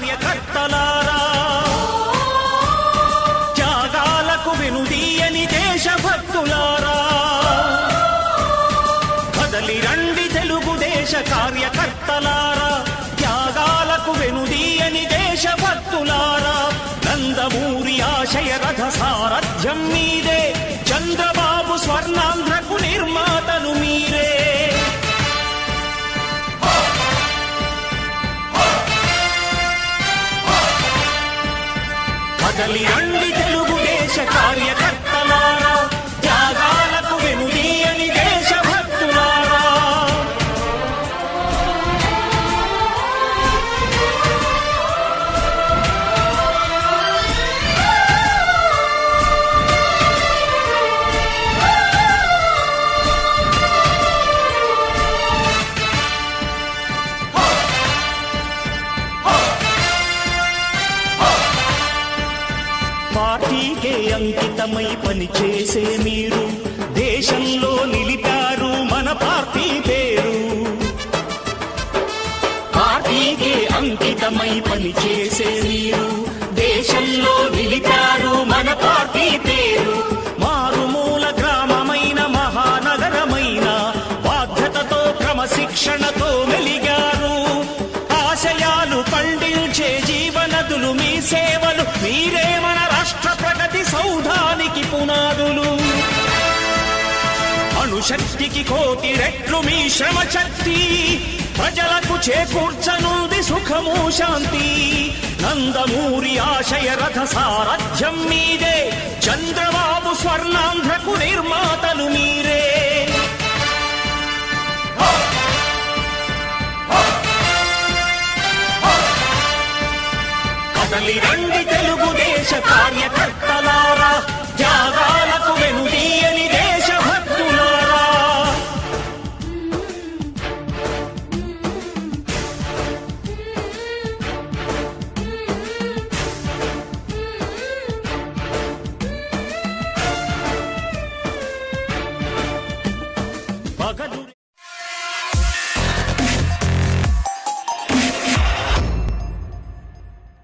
కార్యకర్తలారా, త్యాగాలకు వెనుదీయని దేశభక్తులారా, కదలి రండి తెలుగుదేశ కార్యకర్తలారా, త్యాగాలకు వెనుదీయని దేశభక్తులారా. నందమూరి ఆశయ రథ సారథ్యం మీదే, చంద్రబాబు స్వర్ణాంధ్రకు నిర్మాతలు మీరే. కదలి రండి తెలుగుదేశ కార్యకర్తలారా, త్యాగాలకు వెనుదీయని దేశభక్తులారా. పార్టీకే అంకితమై పనిచేసే మీరు దేశంలో నిలిపారు మన పార్టీ పేరు. పార్టీకే అంకితమై పనిచేసే మీరు దేశంలో నిలిపారు మన పార్టీ పేరు. మారుమూల గ్రామమైన మహానగరమైన బాధ్యతతో క్రమశిక్షణతో వెలిగారు. ఆశయాలు పండించే జీవనదులు మీ సేవలు, మీరే మన రాష్ట్ర ప్రగతి సౌధానికి పునాదులు. అణుశక్తికి కోటి రెట్లు మీ శ్రమ శక్తి, ప్రజలకు చేకూర్చనుంది సుఖము శాంతి. నందమూరి ఆశయ రథ సారథ్యం మీదే, చంద్రబాబు స్వర్ణాంధ్రకు నిర్మాతలు మీరే. కదలి రండి తెలుగుదేశ కార్యకర్తలారా, త్యాగ